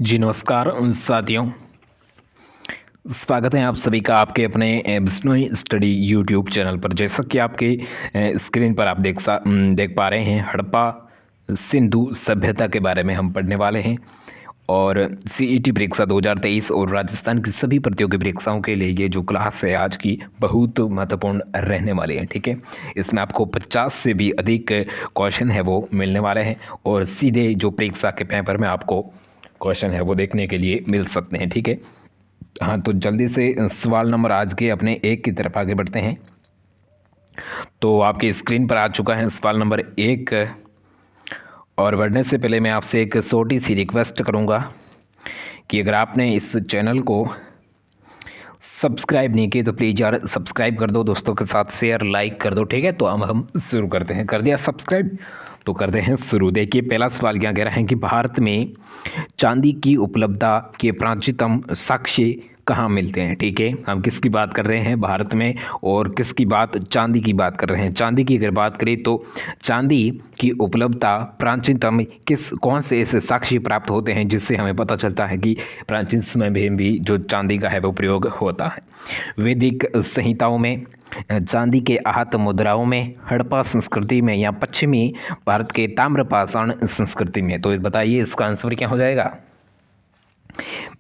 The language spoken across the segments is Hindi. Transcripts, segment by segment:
जी नमस्कार साथियों। स्वागत है आप सभी का आपके अपने बिश्नोई स्टडी यूट्यूब चैनल पर। जैसा कि आपके स्क्रीन पर आप देख पा रहे हैं, हड़प्पा सिंधु सभ्यता के बारे में हम पढ़ने वाले हैं। और सीईटी परीक्षा 2023 और राजस्थान की सभी प्रतियोगी परीक्षाओं के लिए ये जो क्लास है आज की बहुत महत्वपूर्ण रहने वाली है। ठीक है, इसमें आपको 50 से भी अधिक क्वेश्चन है वो मिलने वाले हैं और सीधे जो परीक्षा के पेपर में आपको क्वेश्चन है वो देखने के लिए मिल सकते हैं। ठीक है, हाँ तो जल्दी से सवाल नंबर आज के अपने एक की तरफ आगे बढ़ते हैं। तो आपकी स्क्रीन पर आ चुका है सवाल नंबर 1। और बढ़ने से पहले मैं आपसे एक छोटी सी रिक्वेस्ट करूंगा कि अगर आपने इस चैनल को सब्सक्राइब नहीं किया तो प्लीज़ यार सब्सक्राइब कर दो, दोस्तों के साथ शेयर लाइक कर दो। ठीक है, तो हम शुरू करते हैं। कर दिया सब्सक्राइब तो करते हैं शुरू। देखिए पहला सवाल क्या कह रहा है कि भारत में चांदी की उपलब्धता के प्राचीनतम साक्ष्य कहाँ मिलते हैं। ठीक है, हम किसकी बात कर रहे हैं भारत में, और किसकी बात, चांदी की बात कर रहे हैं। चांदी की अगर बात करें तो चांदी की उपलब्धता प्राचीनतम कौन से ऐसे साक्ष्य प्राप्त होते हैं जिससे हमें पता चलता है कि प्राचीन समय में भी जो चांदी का है वो प्रयोग होता है। वैदिक संहिताओं में, चांदी के आहत मुद्राओं में, हड़प्पा संस्कृति में, या पश्चिमी भारत के ताम्रपाषाण संस्कृति में। तो बताइए इसका आंसर क्या हो जाएगा।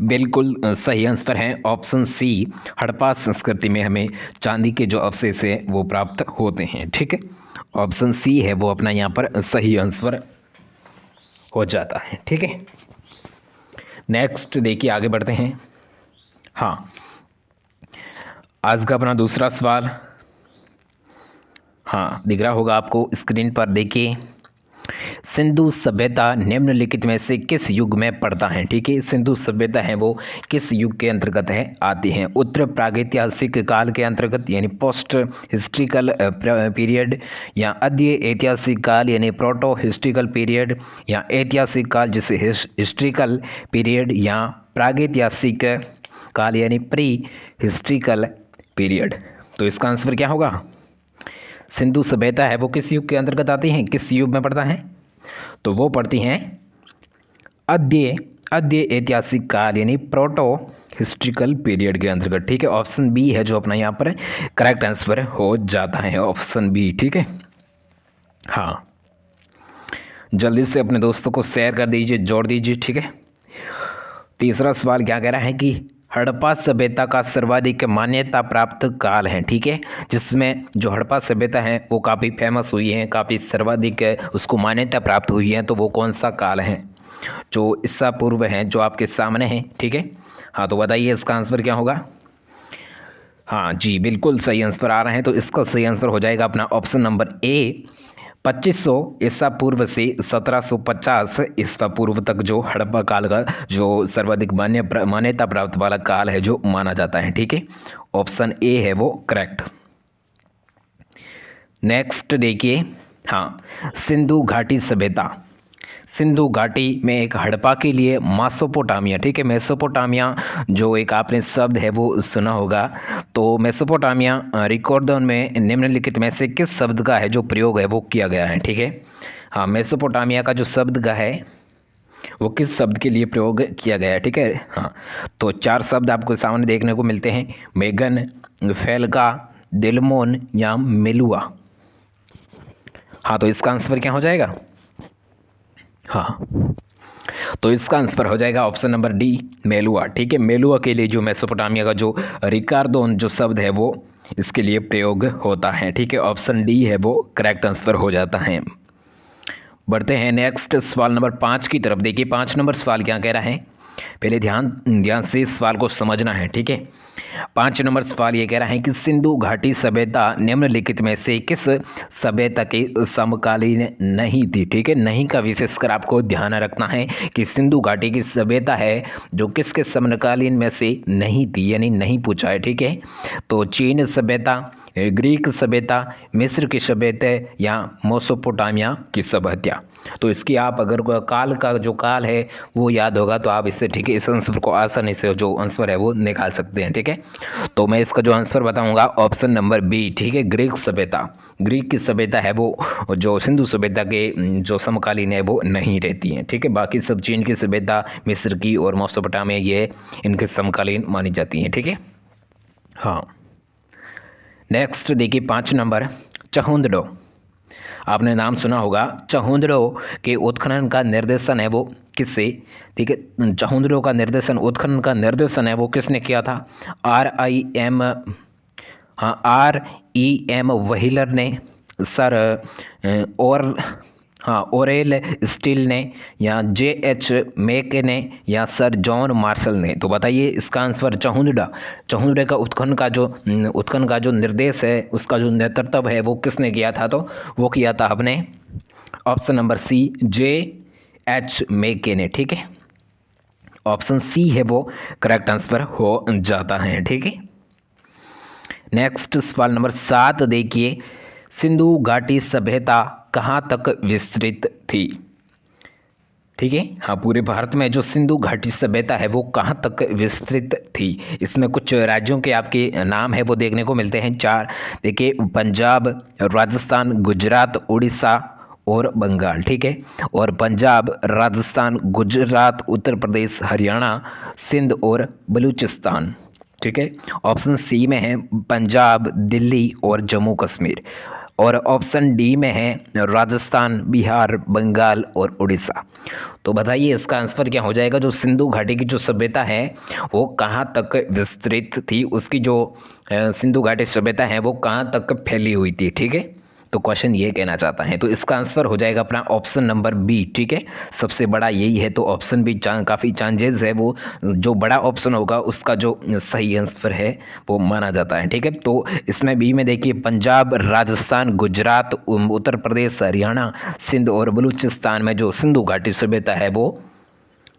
बिल्कुल सही आंसर है ऑप्शन सी, हड़प्पा संस्कृति में हमें चांदी के जो अवशेष है वो प्राप्त होते हैं। ठीक है, ऑप्शन सी है वो अपना यहाँ पर सही आंसर हो जाता है। ठीक है, नेक्स्ट देखिए आगे बढ़ते हैं। हाँ, आज का अपना दूसरा सवाल, हाँ दिख रहा होगा आपको स्क्रीन पर। देखिए सिंधु सभ्यता निम्नलिखित में से किस युग में पड़ता है। ठीक है, सिंधु सभ्यता है वो किस युग के अंतर्गत है आती हैं। उत्तर प्रागैतिहासिक काल के अंतर्गत यानी पोस्ट हिस्ट्रिकल पीरियड, या अद्य ऐतिहासिक काल यानी प्रोटो हिस्ट्रिकल पीरियड, या ऐतिहासिक काल जिसे हिस्ट्रिकल पीरियड, या प्रागैतिहासिक काल यानी प्री हिस्ट्रिकल पीरियड। तो इसका आंसर क्या होगा। सिंधु सभ्यता है वो किस युग के अंतर्गत आती हैं, किस युग में पड़ता है, तो वो पड़ती हैं अद्य ऐतिहासिक काल यानी प्रोटो हिस्ट्रिकल पीरियड के अंतर्गत। ठीक है, ऑप्शन बी है जो अपना यहाँ पर करेक्ट आंसर हो जाता है, ऑप्शन बी। ठीक है, हाँ जल्दी से अपने दोस्तों को शेयर कर दीजिए, जोड़ दीजिए। ठीक है, तीसरा सवाल क्या कह रहा है कि हड़प्पा सभ्यता का सर्वाधिक मान्यता प्राप्त काल है। ठीक है, जिसमें जो हड़प्पा सभ्यता है वो काफ़ी फेमस हुई है, काफ़ी सर्वाधिक उसको मान्यता प्राप्त हुई है, तो वो कौन सा काल है जो ईसा पूर्व है जो आपके सामने है। ठीक है, हाँ तो बताइए इसका आंसर क्या होगा। हाँ जी बिल्कुल सही आंसर आ रहे हैं, तो इसका सही आंसर हो जाएगा अपना ऑप्शन नंबर ए, 2500 ईसा पूर्व से 1750 ईसा पूर्व तक जो हड़प्पा काल का जो सर्वाधिक मान्यता प्राप्त वाला काल है जो माना जाता है। ठीक है, ऑप्शन ए है वो करेक्ट। नेक्स्ट देखिए, हाँ सिंधु घाटी सभ्यता, सिंधु घाटी में एक हड़प्पा के लिए मेसोपोटामिया। ठीक है, मेसोपोटामिया जो एक आपने शब्द है वो सुना होगा, तो मेसोपोटामिया रिकॉर्ड में निम्नलिखित में से किस शब्द का है जो प्रयोग है वो किया गया है। ठीक है, हाँ मेसोपोटामिया का जो शब्द का है वो किस शब्द के लिए प्रयोग किया गया है। ठीक है, हाँ तो 4 शब्द आपको सामने देखने को मिलते हैं, मेगन, फेलका, दिलमोन, या मेलुआ। हाँ तो इसका आंसर क्या हो जाएगा। हाँ तो इसका आंसर हो जाएगा ऑप्शन नंबर डी, मेलुआ। ठीक है, मेलुआ के लिए जो मेसोपोटामिया का जो रिकार्डोन जो शब्द है वो इसके लिए प्रयोग होता है। ठीक है, ऑप्शन डी है वो करेक्ट आंसर हो जाता है। बढ़ते हैं नेक्स्ट सवाल नंबर 5 की तरफ। देखिए 5 नंबर सवाल क्या कह रहा है, पहले ध्यान से इस सवाल को समझना है। ठीक है, 5 नंबर सवाल ये कह रहा है कि सिंधु घाटी सभ्यता निम्नलिखित में से किस सभ्यता के समकालीन नहीं थी। ठीक है, नहीं का विशेषकर आपको ध्यान रखना है कि सिंधु घाटी की सभ्यता है जो किसके समकालीन में से नहीं थी, यानी नहीं पूछा है। ठीक है, तो चीन सभ्यता, ग्रीक सभ्यता, मिस्र की सभ्यता या मेसोपोटामिया की सभ्यता। तो इसकी आप अगर काल का जो काल है वो याद होगा तो आप इससे ठीक है इस आंसर को आसानी से जो आंसर है वो निकाल सकते हैं। ठीक है, तो मैं इसका जो आंसर बताऊंगा ऑप्शन नंबर बी। ठीक है, ग्रीक सभ्यता। ग्रीक की सभ्यता है वो जो सिंधु सभ्यता के जो समकालीन है वो नहीं रहती है। ठीक है, बाकी सब चीन की सभ्यता, मिस्र की और मेसोपोटामिया ये इनके समकालीन मानी जाती हैं। ठीक है, हाँ। नेक्स्ट देखिए 5 नंबर, चहुंदड़ो। आपने नाम सुना होगा। चहुंदड़ो के उत्खनन का निर्देशन है वो किससे? ठीक है, चहुंदड़ो का निर्देशन, उत्खनन का निर्देशन है वो किसने किया था? RIM, हाँ REM व्हीलर ने, सर और हाँ ओरेल स्टील ने, या JH मेक ने, या सर जॉन मार्शल ने। तो बताइए इसका आंसर चहुंदड़ा। चहुंदड़े का उत्खनन का जो निर्देश है, उसका जो नेतृत्व है वो किसने किया था? तो वो किया था अपने ऑप्शन नंबर सी, JH मेके ने। ठीक है, ऑप्शन सी है वो करेक्ट आंसर हो जाता है। ठीक है, नेक्स्ट सवाल नंबर 7 देखिए, सिंधु घाटी सभ्यता कहाँ तक विस्तृत थी? ठीक है, हाँ पूरे भारत में जो सिंधु घाटी सभ्यता है वो कहाँ तक विस्तृत थी? इसमें कुछ राज्यों के आपके नाम है वो देखने को मिलते हैं 4। देखिए, पंजाब, राजस्थान, गुजरात, उड़ीसा और बंगाल। ठीक है, और पंजाब, राजस्थान, गुजरात, उत्तर प्रदेश, हरियाणा, सिंध और बलूचिस्तान। ठीक है, ऑप्शन सी में है पंजाब, दिल्ली और जम्मू कश्मीर, और ऑप्शन डी में है राजस्थान, बिहार, बंगाल और उड़ीसा। तो बताइए इसका आंसर क्या हो जाएगा? जो सिंधु घाटी की जो सभ्यता है वो कहाँ तक विस्तृत थी, उसकी जो सिंधु घाटी सभ्यता है वो कहाँ तक फैली हुई थी? ठीक है, तो क्वेश्चन ये कहना चाहता है। तो इसका आंसर हो जाएगा अपना ऑप्शन नंबर बी। ठीक है, सबसे बड़ा यही है, तो ऑप्शन भी काफ़ी चांसेस है वो जो बड़ा ऑप्शन होगा उसका जो सही आंसर है वो माना जाता है। ठीक है, तो इसमें बी में देखिए पंजाब, राजस्थान, गुजरात, उत्तर प्रदेश, हरियाणा, सिंध और बलूचिस्तान में जो सिंधु घाटी सभ्यता है वो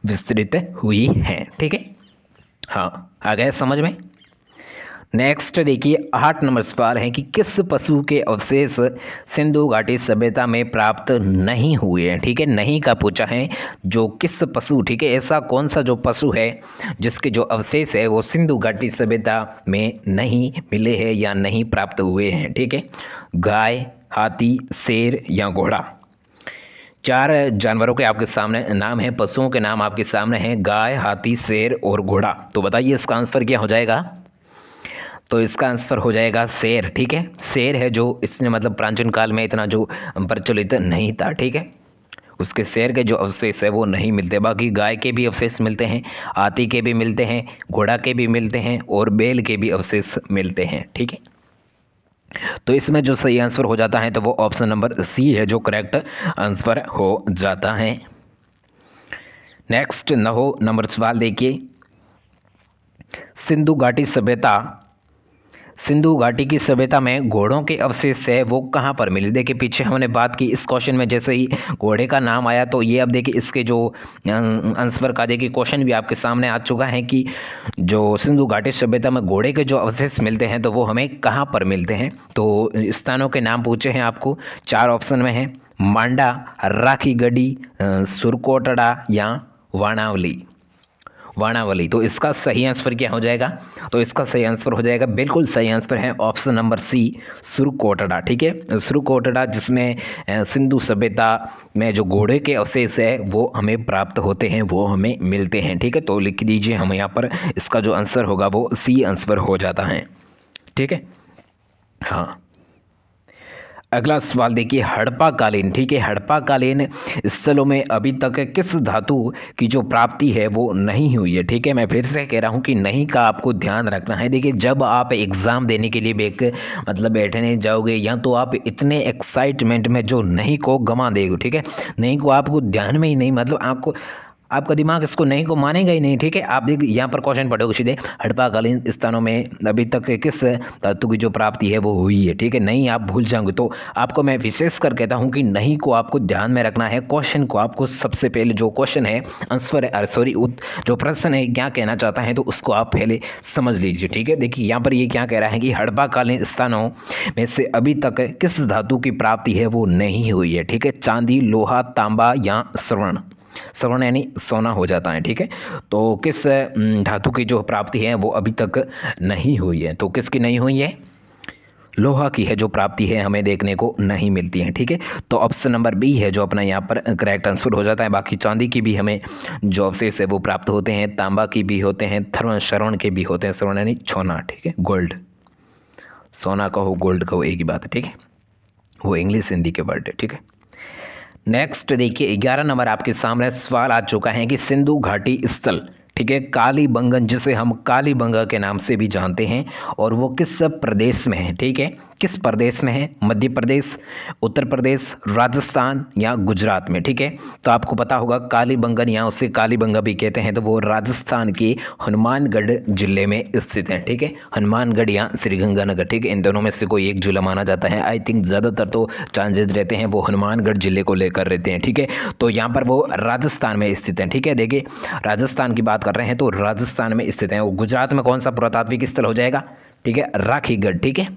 विस्तृत हुई है। ठीक है, हाँ आ गए समझ में। नेक्स्ट देखिए 8 नंबर सवाल है कि किस पशु के अवशेष सिंधु घाटी सभ्यता में प्राप्त नहीं हुए हैं? ठीक है, नहीं का पूछा है, जो किस पशु, ठीक है ऐसा कौन सा जो पशु है जिसके जो अवशेष है वो सिंधु घाटी सभ्यता में नहीं मिले हैं या नहीं प्राप्त हुए हैं? ठीक है, गाय, हाथी, शेर या घोड़ा। 4 जानवरों के आपके सामने नाम है, पशुओं के नाम आपके सामने हैं, गाय, हाथी, शेर और घोड़ा। तो बताइए इसका आंसर क्या हो जाएगा? तो इसका आंसर हो जाएगा शेर। ठीक है, शेर है जो इसने मतलब प्राचीन काल में इतना जो प्रचलित नहीं था। ठीक है, उसके शेर के जो अवशेष है वो नहीं मिलते। बाकी गाय के भी अवशेष मिलते हैं, हाथी के भी मिलते हैं, घोड़ा के भी मिलते हैं और बैल के भी अवशेष मिलते हैं। ठीक है, तो इसमें जो सही आंसर हो जाता है तो वो ऑप्शन नंबर सी है जो करेक्ट आंसर हो जाता है। नेक्स्ट 9 नंबर सवाल देखिए, सिंधु घाटी सभ्यता, सिंधु घाटी की सभ्यता में घोड़ों के अवशेष है वो कहाँ पर मिले? देखिए पीछे हमने बात की इस क्वेश्चन में, जैसे ही घोड़े का नाम आया तो ये अब देखिए इसके जो आंसर का देखिए क्वेश्चन भी आपके सामने आ चुका है कि जो सिंधु घाटी सभ्यता में घोड़े के जो अवशेष मिलते हैं तो वो हमें कहाँ पर मिलते हैं? तो स्थानों के नाम पूछे हैं आपको, 4 ऑप्शन में है, मांडा, राखीगढ़ी, सुरकोटड़ा या वाणावली। वाणावली। तो इसका सही आंसर क्या हो जाएगा? तो इसका सही आंसर हो जाएगा, बिल्कुल सही आंसर है ऑप्शन नंबर सी, सुरकोटड़ा। ठीक है, सुरकोटड़ा जिसमें सिंधु सभ्यता में जो घोड़े के अवशेष है वो हमें प्राप्त होते हैं, वो हमें मिलते हैं। ठीक है, तो लिख दीजिए हम यहाँ पर, इसका जो आंसर होगा वो सी आंसर हो जाता है। ठीक है, हाँ। अगला सवाल देखिए, हड़प्पा कालीन, ठीक है हड़प्पा कालीन स्थलों में अभी तक किस धातु की जो प्राप्ति है वो नहीं हुई है? ठीक है, मैं फिर से कह रहा हूँ कि नहीं का आपको ध्यान रखना है। देखिए जब आप एग्ज़ाम देने के लिए मतलब बैठने जाओगे या तो आप इतने एक्साइटमेंट में जो नहीं को गंवा देगे। ठीक है, नहीं को आपको ध्यान में ही नहीं, मतलब आपको आपका दिमाग इसको नहीं को मानेगा ही नहीं, ठीक है। आप देखिए यहाँ पर क्वेश्चन पढ़ोगे सीधे, हड़प्पाकालीन स्थानों में अभी तक किस धातु की जो प्राप्ति है वो हुई है, ठीक है। नहीं आप भूल जाओगे तो आपको मैं विशेष कर कहता हूँ कि नहीं को आपको ध्यान में रखना है। क्वेश्चन को आपको सबसे पहले जो क्वेश्चन है आंसर सॉरी जो प्रश्न है क्या कहना चाहता है तो उसको आप पहले समझ लीजिए, ठीक है। देखिए यहाँ पर ये क्या कह रहा है कि हड़प्पाकालीन स्थानों में से अभी तक किस धातु की प्राप्ति है वो नहीं हुई है, ठीक है। चांदी, लोहा, तांबा या स्वर्ण, स्वर्ण यानी सोना हो जाता है, ठीक है। तो किस धातु की जो प्राप्ति है वो अभी तक नहीं हुई है, तो किसकी नहीं हुई है? लोहा की है जो प्राप्ति है हमें देखने को नहीं मिलती है, ठीक है। तो ऑप्शन नंबर बी है जो अपना यहाँ पर करेक्ट आंसर हो जाता है। बाकी चांदी की भी हमें जो अवशेष है वो प्राप्त होते हैं, तांबा की भी होते हैं, स्वर्ण के भी होते हैं, स्वर्ण यानी सोना, ठीक है। गोल्ड, सोना कहो गोल्ड कहो एक ही बात है, ठीक है। वो इंग्लिश हिंदी के वर्ड है, ठीक है। नेक्स्ट देखिए 11 नंबर आपके सामने सवाल आ चुका है कि सिंधु घाटी स्थल, ठीक है, कालीबंगन जिसे हम कालीबंगा के नाम से भी जानते हैं, और वो किस प्रदेश में है, ठीक है। किस प्रदेश में है? मध्य प्रदेश, उत्तर प्रदेश, राजस्थान या गुजरात में, ठीक है। तो आपको पता होगा कालीबंगन या उसे कालीबंगा भी कहते हैं, तो वो राजस्थान के हनुमानगढ़ जिले में स्थित है, ठीक है। हनुमानगढ़ या श्रीगंगानगर, ठीक है, इन दोनों में से कोई एक जिला माना जाता है। आई थिंक ज़्यादातर तो चांसेस रहते हैं वो हनुमानगढ़ जिले को लेकर रहते हैं, ठीक है। तो यहाँ पर वो राजस्थान में स्थित है, ठीक है। देखिए राजस्थान की बात कर रहे हैं तो राजस्थान में स्थित है। वो गुजरात में कौन सा पुरातात्विक स्थल हो जाएगा, ठीक है? राखीगढ़, ठीक है।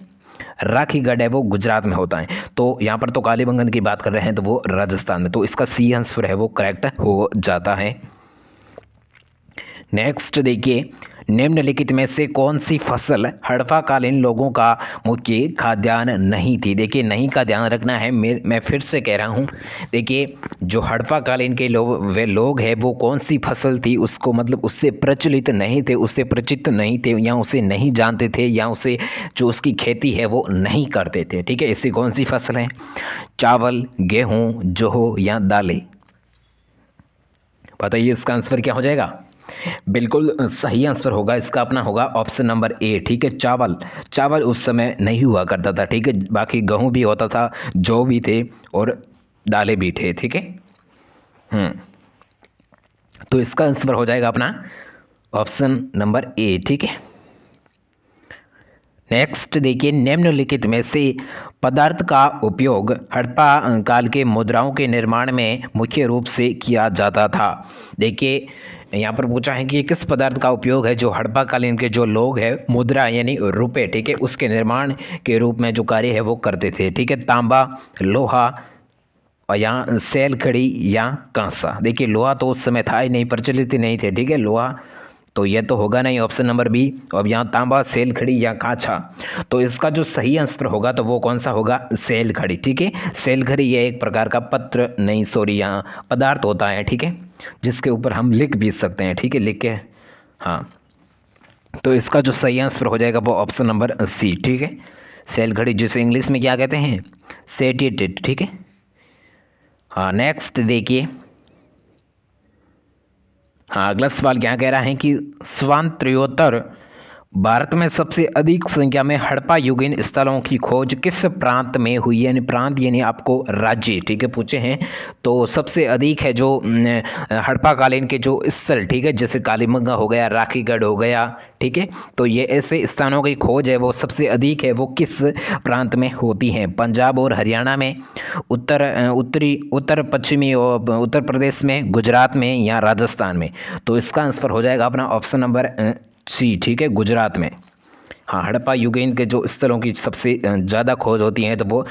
राखीगढ़ है वो गुजरात में होता है। तो यहाँ पर तो कालीबंगन की बात कर रहे हैं तो वो राजस्थान में, तो इसका सी आंसर है वो करेक्ट हो जाता है। नेक्स्ट देखिए निम्नलिखित में से कौन सी फसल हड़प्पाकालीन लोगों का मुख्य खाद्यान्न नहीं थी? देखिए नहीं का ध्यान रखना है, मैं फिर से कह रहा हूँ। देखिए जो हड़प्पाकालीन के वे लोग हैं वो कौन सी फसल थी उसको मतलब उससे प्रचलित नहीं थे, उससे परिचित नहीं थे, या उसे नहीं जानते थे, या उसे जो उसकी खेती है वो नहीं करते थे, ठीक है। इससे कौन सी फसल है? चावल, गेहूँ, जौ या दालें? बताइए इसका आंसर क्या हो जाएगा? बिल्कुल सही आंसर होगा इसका अपना होगा ऑप्शन नंबर ए, ठीक है। चावल, चावल उस समय नहीं हुआ करता था, ठीक है। बाकी गेहूं भी होता था, जौ भी थे और दालें भी थे, ठीक है। तो इसका आंसर हो जाएगा अपना ऑप्शन नंबर ए, ठीक है। नेक्स्ट देखिए निम्नलिखित में से पदार्थ का उपयोग हड़प्पा काल के मुद्राओं के निर्माण में मुख्य रूप से किया जाता था। देखिए यहाँ पर पूछा है कि किस पदार्थ का उपयोग है जो हड़प्पाकालीन के जो लोग हैं मुद्रा यानी रुपए, ठीक है, उसके निर्माण के रूप में जो कार्य है वो करते थे, ठीक है। तांबा, लोहा और यहाँ सैल खड़ी या कांसा। देखिए लोहा तो उस समय था ही नहीं, प्रचलित ही नहीं थे, ठीक है। लोहा तो यह तो होगा नहीं, ऑप्शन नंबर बी। अब यहाँ तांबा, सेल खड़ी या कांचा, तो इसका जो सही आंसर होगा तो वो कौन सा होगा? सेल खड़ी, ठीक है। सेल खड़ी यह एक प्रकार का पत्र नहीं सॉरी यहाँ पदार्थ होता है, ठीक है, जिसके ऊपर हम लिख भी सकते हैं, ठीक है, लिख के। हाँ तो इसका जो सही आंसर हो जाएगा वो ऑप्शन नंबर सी, ठीक है। सेल घड़ी जिसे इंग्लिश में क्या कहते हैं? सेटेटेड, ठीक है। हाँ नेक्स्ट देखिए, हाँ अगला सवाल क्या कह रहा है कि स्वातंत्र्योत्तर भारत में सबसे अधिक संख्या में हड़प्पा युगीन स्थलों की खोज किस प्रांत में हुई? यानी प्रांत यानी आपको राज्य, ठीक है, पूछे हैं। तो सबसे अधिक है जो हड़प्पाकालीन के जो स्थल, ठीक है, जैसे कालीबंगा हो गया, राखीगढ़ हो गया, ठीक है, तो ये ऐसे स्थानों की खोज है वो सबसे अधिक है वो किस प्रांत में होती है? पंजाब और हरियाणा में, उत्तर पश्चिमी और उत्तर प्रदेश में, गुजरात में या राजस्थान में? तो इसका आंसर हो जाएगा अपना ऑप्शन नंबर सी, ठीक है, गुजरात में। हाँ हड़प्पा युगीन के जो स्थलों की सबसे ज़्यादा खोज होती है तो वो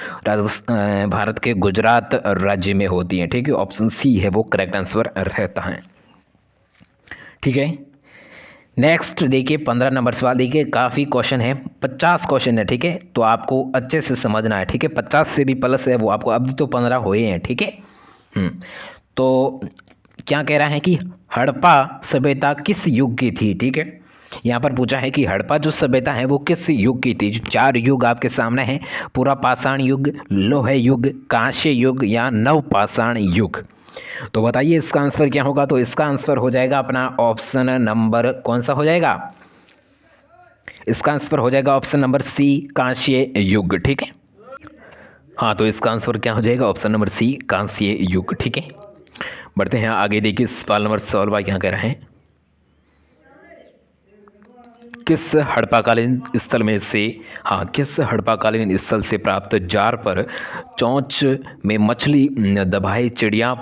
भारत के गुजरात राज्य में होती है, ठीक है। ऑप्शन सी है वो करेक्ट आंसर रहता है, ठीक है। नेक्स्ट देखिए 15 नंबर सवाल, देखिए काफ़ी क्वेश्चन है, 50 क्वेश्चन है, ठीक है, तो आपको अच्छे से समझना है, ठीक है। 50 से भी प्लस है वो आपको, अब तो 15 हुए हैं, ठीक है। तो क्या कह रहा है कि हड़प्पा सभ्यता किस युग की थी? ठीक है, यहाँ पर पूछा है कि हड़प्पा जो सभ्यता है वो किस युग की थी? 4 युग आपके सामने हैं, पूरा पाषाण युग, लोहे युग, कांस्य युग या नवपाषाण युग। तो बताइए इसका आंसर क्या होगा? तो इसका आंसर हो जाएगा अपना ऑप्शन नंबर कौन सा हो जाएगा? इसका आंसर हो जाएगा ऑप्शन नंबर सी, कांस्य युग, ठीक है। हाँ तो इसका आंसर क्या हो जाएगा? ऑप्शन नंबर सी, कांस्य युग, ठीक है। बढ़ते हैं आगे। देखिए सवाल नंबर 16 क्या कह रहे हैं, किस हड़प्पाकालीन स्थल में से, हाँ, किस हड़प्पाकालीन स्थल से प्राप्त जार पर चोंच में मछली दबाए चिड़िया,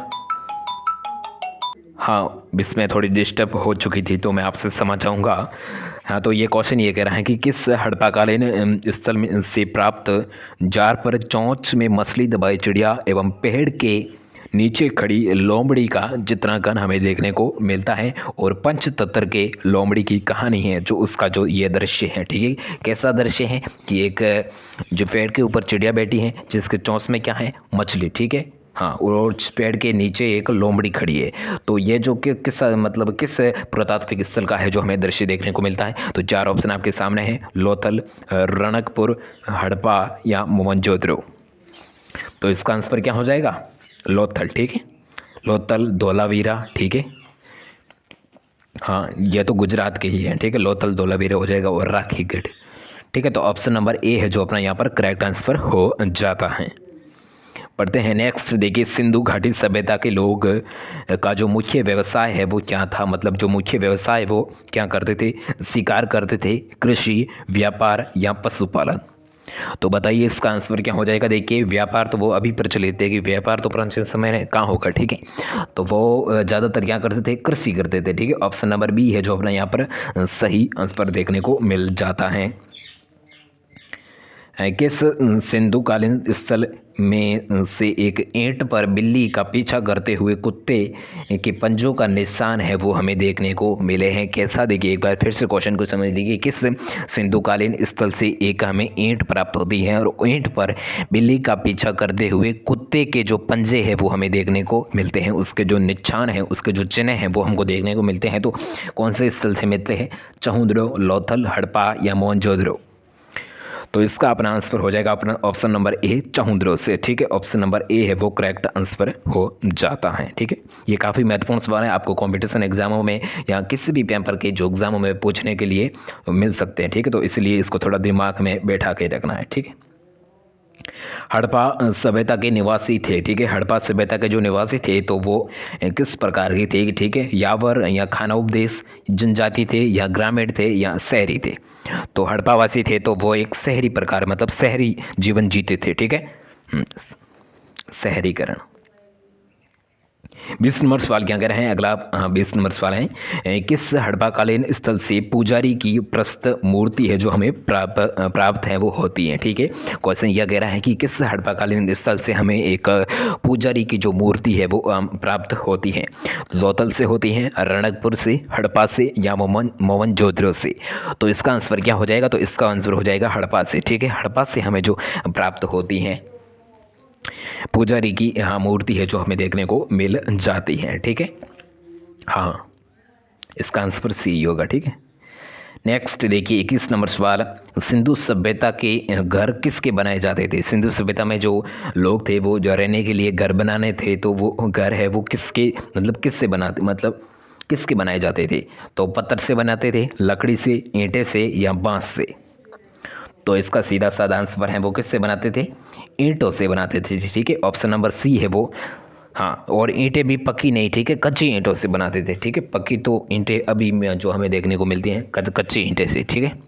हाँ इसमें थोड़ी डिस्टर्ब हो चुकी थी तो मैं आपसे समझ जाऊंगा। हाँ तो ये क्वेश्चन ये कह रहा है कि किस हड़प्पाकालीन स्थल में से प्राप्त जार पर चोंच में मछली दबाई चिड़िया एवं पेड़ के नीचे खड़ी लोमड़ी का चित्रांकन हमें देखने को मिलता है, और पंचतंत्र के लोमड़ी की कहानी है जो उसका जो ये दृश्य है, ठीक है। कैसा दृश्य है कि एक जो पेड़ के ऊपर चिड़िया बैठी है जिसके चोंच में क्या है, मछली, ठीक है, हाँ, और पेड़ के नीचे एक लोमड़ी खड़ी है। तो ये जो कि किस मतलब किस पुरातात्विक स्थल का है जो हमें दृश्य देखने को मिलता है, तो चार ऑप्शन आपके सामने है, लोथल, रणकपुर, हड़प्पा या मोहनजोदड़ो। तो इसका आंसर क्या हो जाएगा, लोथल, ठीक है, लोथल, धोलावीरा, ठीक है, हाँ ये तो गुजरात के ही है, ठीक है, लोथल धोलावीरा हो जाएगा, और राखीगढ़, ठीक है। तो ऑप्शन नंबर ए है जो अपना यहाँ पर करेक्ट आंसर हो जाता है। पढ़ते हैं नेक्स्ट। देखिए सिंधु घाटी सभ्यता के लोग का जो मुख्य व्यवसाय है वो क्या था, मतलब जो मुख्य व्यवसाय वो क्या करते थे, शिकार करते थे, कृषि, व्यापार या पशुपालन। तो बताइए इसका आंसर क्या हो जाएगा। देखिए व्यापार तो वो अभी प्रचलित है कि व्यापार तो प्राचीन समय में कहाँ होगा, ठीक है, तो वो ज़्यादातर क्या करते थे, कृषि करते थे, ठीक है। ऑप्शन नंबर बी है जो अपना यहाँ पर सही आंसर देखने को मिल जाता है। किस सिंधुकालीन स्थल में से एक ईंट पर बिल्ली का पीछा करते हुए कुत्ते के पंजों का निशान है वो हमें देखने को मिले हैं, कैसा, देखिए एक बार फिर से क्वेश्चन को समझ लीजिए। किस सिंधुकालीन स्थल से एक हमें ईंट प्राप्त होती है और ईंट पर बिल्ली का पीछा करते हुए कुत्ते के जो पंजे हैं वो हमें देखने को मिलते हैं, उसके जो निशान हैं, उसके जो चिन्ह हैं वो हमको देखने को मिलते हैं। तो कौन से स्थल से मिलते हैं, चहुंदड़ो, लोथल, हड़प्पा या मोहनजोदड़ो। तो इसका अपना आंसर हो जाएगा अपना ऑप्शन नंबर ए, चहुंदड़ो से, ठीक है। ऑप्शन नंबर ए है वो करेक्ट आंसर हो जाता है, ठीक है। ये काफ़ी महत्वपूर्ण सवाल है, आपको कंपटीशन एग्जामों में या किसी भी पेपर के जो एग्जामों में पूछने के लिए मिल सकते हैं, ठीक है। तो इसलिए इसको थोड़ा दिमाग में बैठा के रखना है, ठीक है। हड़प्पा सभ्यता के निवासी थे, ठीक है, हड़प्पा सभ्यता के जो निवासी थे तो वो किस प्रकार के थे, ठीक है, यावर या खानाउपदेश जनजाति थे या ग्रामीण थे या शहरी थे। तो हड़प्पावासी थे तो वो एक शहरी प्रकार मतलब शहरी जीवन जीते थे, ठीक है, शहरीकरण। 20 नंबर सवाल क्या कह रहे हैं अगला, हाँ 20 नंबर सवाल है, किस हड़प्पाकालीन स्थल से पुजारी की प्रस्तुत मूर्ति है जो हमें प्राप्त है वो होती है, ठीक है। क्वेश्चन यह कह रहा है कि किस हड़प्पाकालीन स्थल से हमें एक पुजारी की जो मूर्ति है वो प्राप्त होती है, लोथल से होती है, रणकपुर से, हड़प्पा से या मोहनजोदड़ो से। तो इसका आंसर क्या हो जाएगा, तो इसका आंसर हो जाएगा हड़प्पा से, ठीक है, हड़प्पा से हमें जो प्राप्त होती है पुजारी की यहाँ मूर्ति है जो हमें देखने को मिल जाती है, ठीक है, हाँ इसका आंसर सी होगा, ठीक है। नेक्स्ट देखिए 21 नंबर सवाल, सिंधु सभ्यता के घर किसके बनाए जाते थे, सिंधु सभ्यता में जो लोग थे वो जो रहने के लिए घर बनाने थे तो वो घर है वो किसके मतलब किससे बनाते मतलब किसके बनाए जाते थे, तो पत्थर से बनाते थे, लकड़ी से, ईंटे से या बांस से। तो इसका सीधा साधा आंसर है वो किससे बनाते थे, ईंटों से बनाते थे, ठीक है। ऑप्शन नंबर सी है वो, हाँ, और ईंटें भी पक्की नहीं, ठीक है, कच्ची ईंटों से बनाते थे, ठीक है, पक्की तो ईंटें अभी जो हमें देखने को मिलती हैं कच्ची ईंटें से, ठीक है।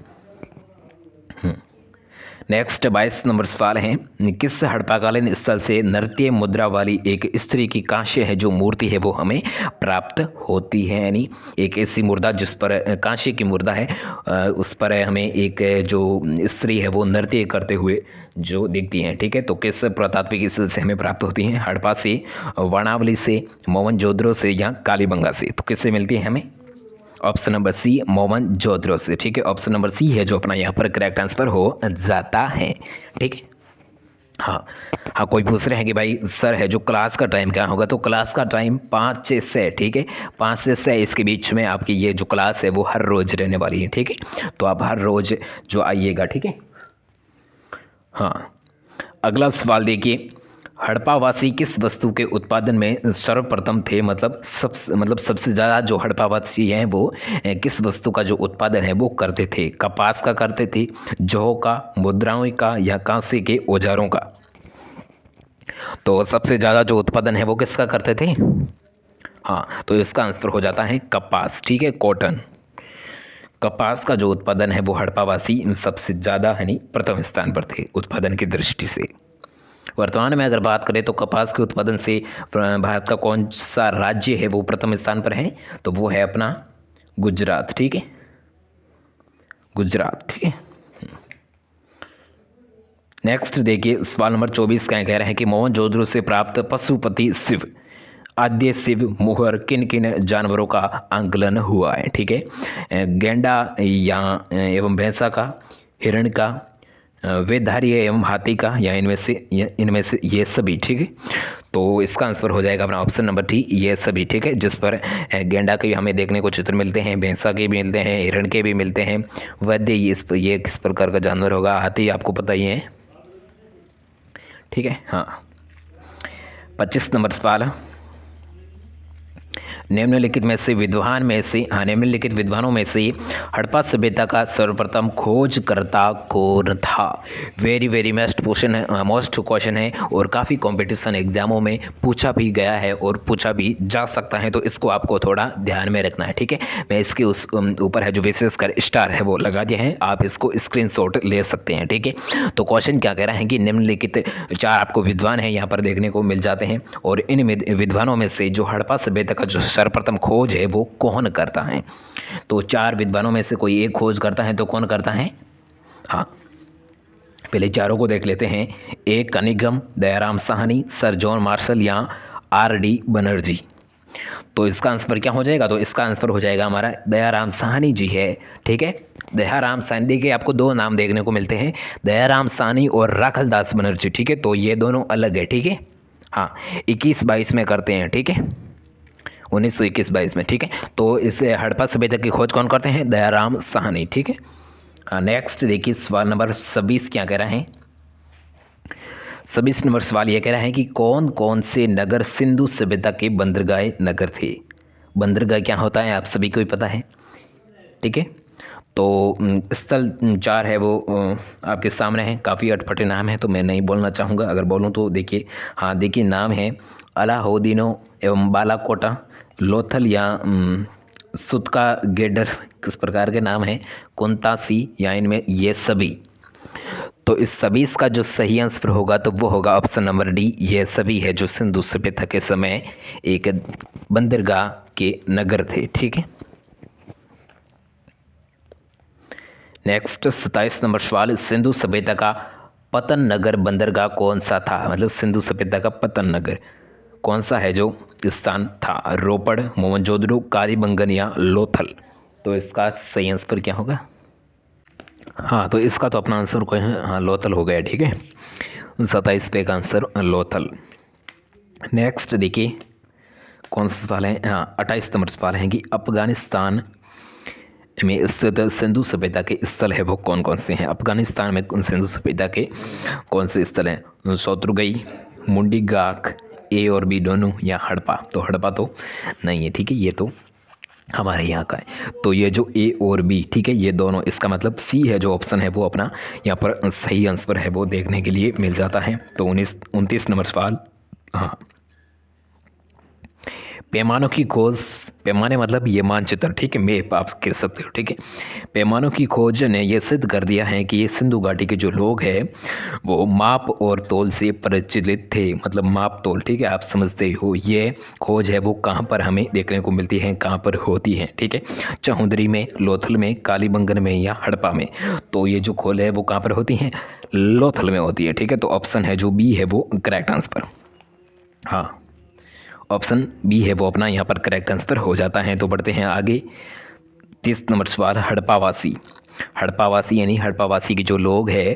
नेक्स्ट 22 नंबर सवाल है, किस हड़प्पाकालीन स्थल से नृत्य मुद्रा वाली एक स्त्री की कांस्य है जो मूर्ति है वो हमें प्राप्त होती है, यानी एक ऐसी मुर्दा जिस पर कांस्य की मुर्दा है उस पर हमें एक जो स्त्री है वो नृत्य करते हुए जो दिखती हैं, ठीक है। तो किस पुरातात्विक स्थल से हमें प्राप्त होती हैं, हड़प्पा से, वर्णावली से, मोहनजोदड़ो से या कालीबंगा से। तो किससे मिलती है हमें, ऑप्शन नंबर सी, मोहनजोदड़ो से, ठीक है। ऑप्शन नंबर सी है जो अपना यहाँ पर करेक्ट आंसर हो जाता है, ठीक है। हाँ हाँ, कोई पूछ रहे हैं कि भाई सर है जो क्लास का टाइम क्या होगा, तो क्लास का टाइम 5 से 6, ठीक है, 5 से 6 इसके बीच में आपकी ये जो क्लास है वो हर रोज रहने वाली है, ठीक है। तो आप हर रोज जो आइएगा, ठीक है। हाँ अगला सवाल देखिए, हड़प्पावासी किस वस्तु के उत्पादन में सर्वप्रथम थे, मतलब सबसे ज़्यादा जो हड़प्पावासी हैं वो किस वस्तु का जो उत्पादन है वो करते थे, कपास का करते थे, जौ का, मुद्राओं का या कांसे के औजारों का। तो सबसे ज़्यादा जो उत्पादन है वो किसका करते थे, हाँ, तो इसका आंसर हो जाता है कपास, ठीक है, कॉटन। कपास का जो उत्पादन है वो हड़प्पावासी सबसे ज़्यादा यानी प्रथम स्थान पर थे उत्पादन की दृष्टि से। वर्तमान में अगर बात करें तो कपास के उत्पादन से भारत का कौन सा राज्य है वो प्रथम स्थान पर है, तो वो है अपना गुजरात, ठीक है, गुजरात, ठीक है। नेक्स्ट देखिए सवाल नंबर 24 क्या कह रहे हैं कि मोहनजोदड़ो से प्राप्त पशुपति शिव आद्य शिव मोहर किन किन जानवरों का आंकलन हुआ है, ठीक है, गैंडा या एवं भैंसा का, हिरण का, वेदधारी एवं हाथी का, या इनमें से ये सभी, ठीक है। तो इसका आंसर हो जाएगा अपना ऑप्शन नंबर डी, ये सभी, ठीक है, जिस पर गेंडा के हमें देखने को चित्र मिलते हैं, भैंसा के भी मिलते हैं, हिरण के भी मिलते हैं, वैद्य ये किस प्रकार का जानवर होगा, हाथी आपको पता ही है, ठीक है। हाँ, 25 नंबर सवाल, निम्नलिखित विद्वानों में से हड़प्पा सभ्यता का सर्वप्रथम खोजकर्ता कौन था। वेरी वेरी मोस्ट क्वेश्चन है और काफ़ी कंपटीशन एग्जामों में पूछा भी गया है और पूछा भी जा सकता है, तो इसको आपको थोड़ा ध्यान में रखना है, ठीक है। मैं इसके उस ऊपर है जो विशेषकर स्टार है वो लगा दिया है, आप इसको स्क्रीनशॉट ले सकते हैं, ठीक है। तो क्वेश्चन क्या कह रहा है कि निम्नलिखित 4 आपको विद्वान हैं यहाँ पर देखने को मिल जाते हैं, और इन विद्वानों में से जो हड़प्पा सभ्यता का जो सर्वप्रथम खोज है वो कौन करता है। तो 4 विद्वानों में से कोई एक खोज करता है, तो कौन करता है। हाँ, पहले चारों को देख लेते हैं। A Cunningham, Dayaram Sahni, sir John Marshall या आर.डी. बनर्जी। तो इसका आंसर क्या हो जाएगा, तो इसका आंसर हो जाएगा हमारा दयाराम साहनी जी है, ठीक है। दयाराम साहनी, देखिए आपको 2 नाम देखने को मिलते हैं, दयाराम साहनी और राखलदास बनर्जी, ठीक है, तो ये दोनों अलग है, ठीक है। हाँ, 21-22 में करते हैं, ठीक है, 1921-22 में, ठीक है। तो इस हड़प्पा सभ्यता की खोज कौन करते हैं, दयाराम साहनी, ठीक है। हाँ, नेक्स्ट देखिए सवाल नंबर 26 क्या कह रहा है। 26 नंबर सवाल यह कह रहा है कि कौन कौन से नगर सिंधु सभ्यता के बंदरगाह नगर थे। बंदरगाह क्या होता है आप सभी को ही पता है, ठीक है। तो स्थल 4 है वो आपके सामने है, काफ़ी अटपटे नाम है तो मैं नहीं बोलना चाहूँगा, अगर बोलूँ तो देखिए, हाँ देखिए नाम है अलाहोदीनो एवं बालाकोटा, लोथल या सुतका गेडर, किस प्रकार के नाम है, कुंतासी, या इनमें ये सभी। तो इस सभी इसका जो सही आंसर होगा तो वो होगा ऑप्शन नंबर डी, ये सभी है जो सिंधु सभ्यता के समय एक बंदरगाह के नगर थे, ठीक है। नेक्स्ट 27 नंबर सवाल, सिंधु सभ्यता का पतन नगर बंदरगाह कौन सा था, मतलब सिंधु सभ्यता का पतन नगर कौन सा है जो स्थान था, रोपड़, मोहनजोदड़ो, कालीबंगन या लोथल। तो इसका सही आंसर क्या होगा। हाँ, तो इसका तो अपना आंसर कोई है, हाँ लोथल हो गया, ठीक है, 27 पे का आंसर लोथल। नेक्स्ट देखिए कौन सा सवाल है, हाँ 28 नंबर सवाल है कि अफगानिस्तान में स्थित सिंधु सभ्यता के स्थल है वो कौन कौन से हैं। अफगानिस्तान में सिंधु सभ्यता के कौन से स्थल हैं, शत्रुगई, मुंडीगाक, ए और बी दोनों, या हड़प्पा। तो हड़प्पा तो नहीं है, ठीक है, ये तो हमारे यहाँ का है। तो ये जो ए और बी, ठीक है, ये दोनों, इसका मतलब सी है जो ऑप्शन है वो अपना यहाँ पर सही आंसर है वो देखने के लिए मिल जाता है। तो 29 नंबर सवाल, हाँ पैमानों की खोज, पैमाने मतलब ये मानचित्र, ठीक है, मैप आप कह सकते हो, ठीक है। पैमानों की खोज ने यह सिद्ध कर दिया है कि ये सिंधु घाटी के जो लोग हैं वो माप और तोल से परिचित थे, मतलब माप तोल, ठीक है, आप समझते हो। ये खोज है वो कहाँ पर हमें देखने को मिलती है, कहाँ पर होती है, ठीक है, चौधरी में, लोथल में, कालीबंगन में या हड़प्पा में। तो ये जो खोज है वो कहाँ पर होती है, लोथल में होती है, ठीक है। तो ऑप्शन है जो बी है वो करेक्ट आंसर, हाँ ऑप्शन बी है वो अपना यहाँ पर करेक्ट आंसर हो जाता है। तो बढ़ते हैं आगे, 30 नंबर सवाल, हड़प्पावासी। हड़प्पावासी यानी हड़प्पावासी के जो लोग हैं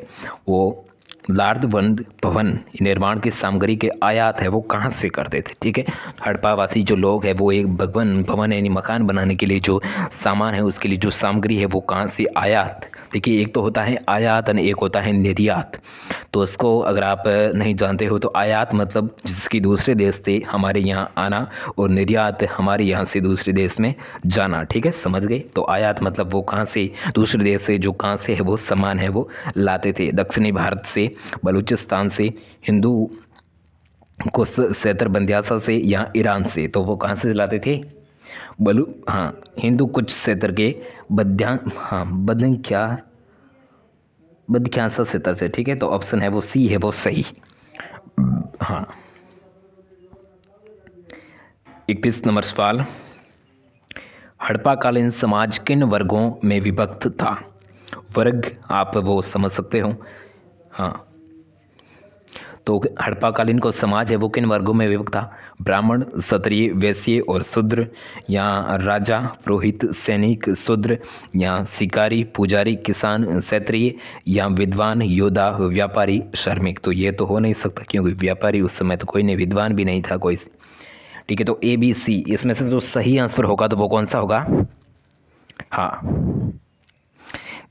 वो लार्दवंद भवन निर्माण की सामग्री के आयात है वो कहाँ से करते थे, ठीक है। हड़प्पावासी जो लोग हैं वो एक भवन यानी मकान बनाने के लिए जो सामान है उसके लिए जो सामग्री है वो कहाँ से आयात, देखिए एक तो होता है आयात और एक होता है निर्यात। तो इसको अगर आप नहीं जानते हो तो आयात मतलब जिसकी दूसरे देश से हमारे यहाँ आना, और निर्यात हमारे यहाँ से दूसरे देश में जाना, ठीक है, समझ गए। तो आयात मतलब वो कहाँ से, दूसरे देश से जो कहाँ से है वो सामान है वो लाते थे, दक्षिणी भारत से, बलूचिस्तान से, हिंदू कुछ क्षेत्र बंदियासा से या ईरान से, तो वो कहाँ से लाते थे? बलू, हाँ, हिंदू कुछ क्षेत्र के बदख्यासा क्षेत्र से, ठीक है। तो ऑप्शन है वो सी है वो सही। हाँ। 31 नंबर सवाल, हड़प्पाकालीन समाज किन वर्गों में विभक्त था? वर्ग आप वो समझ सकते हो। हाँ, तो हड़प्पाकालीन को समाज है वो किन वर्गों में विभक्त था? ब्राह्मण, क्षत्रिय, वैश्य और शूद्र, या राजा, पुरोहित, सैनिक, शूद्र, या शिकारी, पुजारी, किसान, क्षत्रिय, या विद्वान, योद्धा, व्यापारी, श्रमिक। तो ये तो हो नहीं सकता क्योंकि व्यापारी उस समय तो कोई नहीं, विद्वान भी नहीं था कोई, ठीक है। तो ए बी सी इसमें से जो सही आंसर होगा तो वो कौन सा होगा? हाँ,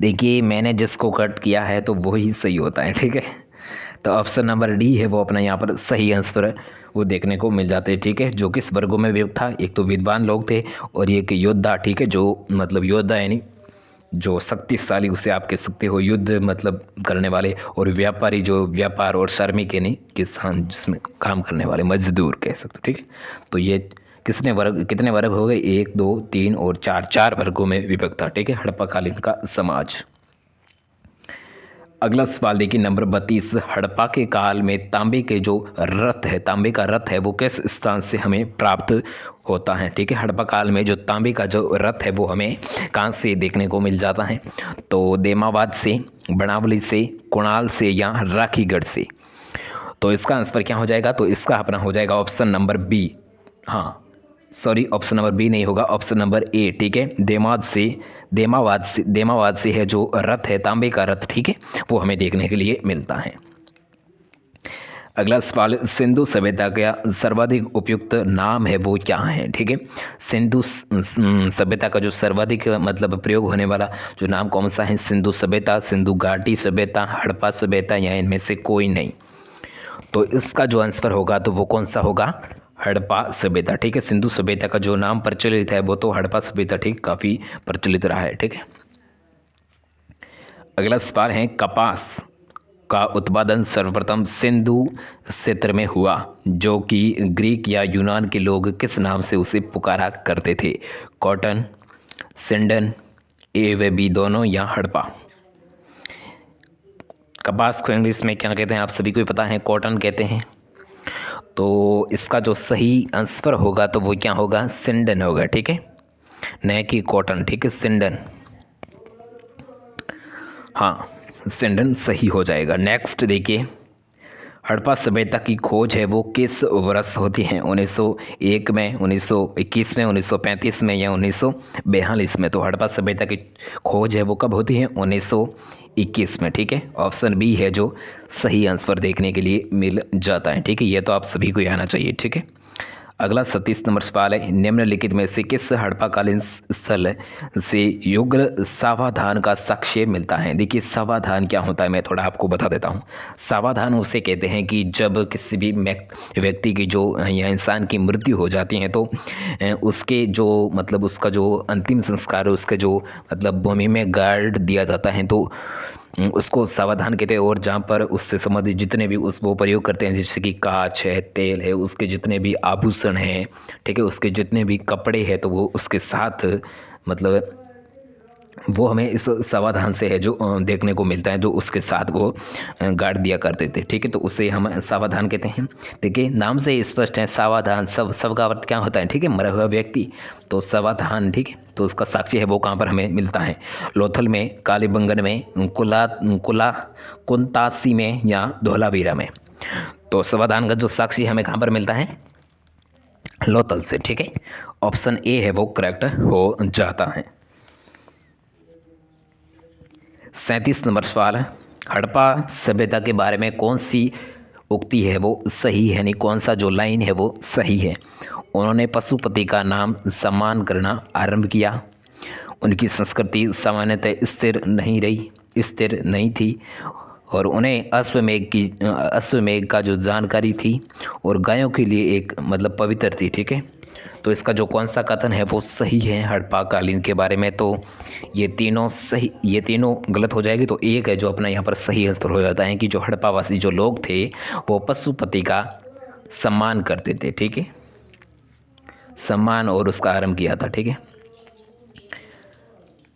देखिए मैंने जिसको कट किया है तो वही सही होता है, ठीक है। तो ऑप्शन नंबर डी है वो अपना यहाँ पर सही आंसर वो देखने को मिल जाते हैं, ठीक है। जो किस वर्गों में विभक्त था? एक तो विद्वान लोग थे और एक योद्धा, ठीक है, जो मतलब योद्धा यानी जो शक्तिशाली उसे आप कह सकते हो, युद्ध मतलब करने वाले, और व्यापारी जो व्यापार, और श्रमिक यानी किसान जिसमें काम करने वाले, मजदूर कह सकते हो, ठीक है। तो ये कितने वर्ग हो गए? 1 2 3 और 4 वर्गों में विभक्त था, ठीक है, हड़प्पाकालीन का समाज। अगला सवाल देखिए नंबर 32, हड़प्पा के काल में तांबे के जो रथ है, तांबे का रथ है वो किस स्थान से हमें प्राप्त होता है? ठीक है, हड़प्पा काल में जो तांबे का जो रथ है वो हमें कहाँ से देखने को मिल जाता है? तो देमाबाद से, बनावली से, कुणाल से, या राखीगढ़ से। तो इसका आंसर क्या हो जाएगा? तो इसका अपना हो जाएगा ऑप्शन नंबर बी। हाँ, सॉरी, ऑप्शन नंबर बी नहीं होगा, ऑप्शन नंबर ए, ठीक है। देमाबाद से है जो रथ है, तांबे का रथ, ठीक है, वो हमें देखने के लिए मिलता है। अगला सवाल, सिंधु सभ्यता का सर्वाधिक उपयुक्त नाम है वो क्या है? ठीक है, सिंधु सभ्यता का जो सर्वाधिक मतलब प्रयोग होने वाला जो नाम कौन सा है? सिंधु सभ्यता, सिंधु घाटी सभ्यता, हड़प्पा सभ्यता, या इनमें से कोई नहीं। तो इसका जो आंसर होगा तो वो कौन सा होगा? हड़प्पा सभ्यता, ठीक है। सिंधु सभ्यता का जो नाम प्रचलित है वो तो हड़प्पा सभ्यता, ठीक, काफी प्रचलित रहा है, ठीक है। अगला सवाल है, कपास का उत्पादन सर्वप्रथम सिंधु क्षेत्र में हुआ, जो कि ग्रीक या यूनान के लोग किस नाम से उसे पुकारा करते थे? कॉटन, सिंडन, ए व बी दोनों, या हड़प्पा। कपास को इंग्लिश में क्या कहते हैं आप सभी को पता है? कॉटन कहते हैं। तो इसका जो सही आंसर होगा तो वो क्या होगा? सिंडन होगा, ठीक है, न कि कॉटन, ठीक है, सिंडन। हाँ, सिंडन सही हो जाएगा। नेक्स्ट देखिए, हड़प्पा सभ्यता की खोज है वो किस वर्ष होती है? 1901 में, 1921 में, 1935 में, या 1942 में। तो हड़प्पा सभ्यता की खोज है वो कब होती है? 1921 में, ठीक है। ऑप्शन बी है जो सही आंसर देखने के लिए मिल जाता है, ठीक है। ये तो आप सभी को आना चाहिए, ठीक है। अगला 37 नंबर सवाल है, निम्नलिखित में से किस हड़प्पाकालीन स्थल से युग सावधान का साक्ष्य मिलता है? देखिए सावधान क्या होता है मैं थोड़ा आपको बता देता हूँ। सावधान उसे कहते हैं कि जब किसी भी व्यक्ति की जो या इंसान की मृत्यु हो जाती है तो उसके जो मतलब उसका जो अंतिम संस्कार है, उसके जो मतलब भूमि में गाड़ दिया जाता है, तो उसको सावधान कहते हैं। और जहाँ पर उससे संबंधित जितने भी वो प्रयोग करते हैं, जैसे कि कांच है, तेल है, उसके जितने भी आभूषण हैं, ठीक है, उसके जितने भी कपड़े हैं, तो वो उसके साथ मतलब वो हमें इस सावधान से है जो देखने को मिलता है, जो उसके साथ वो गाड़ दिया करते थे, ठीक है। तो उसे हम सावधान कहते हैं। देखिए नाम से स्पष्ट है, सावधान, सब का अर्थ क्या होता है? ठीक है, मरा हुआ व्यक्ति, तो सावधान, ठीक है। तो उसका साक्ष्य है वो कहाँ पर हमें मिलता है? लोथल में, कालीबंगन में, कुंतासी में, या धोलावीरा में। तो सावधान का जो साक्ष्य हमें कहाँ पर मिलता है? लोथल से, ठीक है। ऑप्शन ए है वो करेक्ट हो जाता है। 37 नंबर सवाल है, हड़प्पा सभ्यता के बारे में कौन सी उक्ति है वो सही है? नहीं, कौन सा जो लाइन है वो सही है? उन्होंने पशुपति का नाम सम्मान करना आरंभ किया, उनकी संस्कृति सामान्यतः स्थिर नहीं थी, और उन्हें अश्वमेघ का जो जानकारी थी, और गायों के लिए एक मतलब पवित्र थी, ठीक है। तो इसका जो कौन सा कथन है वो सही है हड़प्पा कालीन के बारे में? तो ये तीनों गलत हो जाएगी। तो एक है जो अपना यहाँ पर सही आंसर हो जाता है कि जो हड़प्पावासी जो लोग थे वो पशुपति का सम्मान करते थे, ठीक है, सम्मान और उसका आरंभ किया था, ठीक है।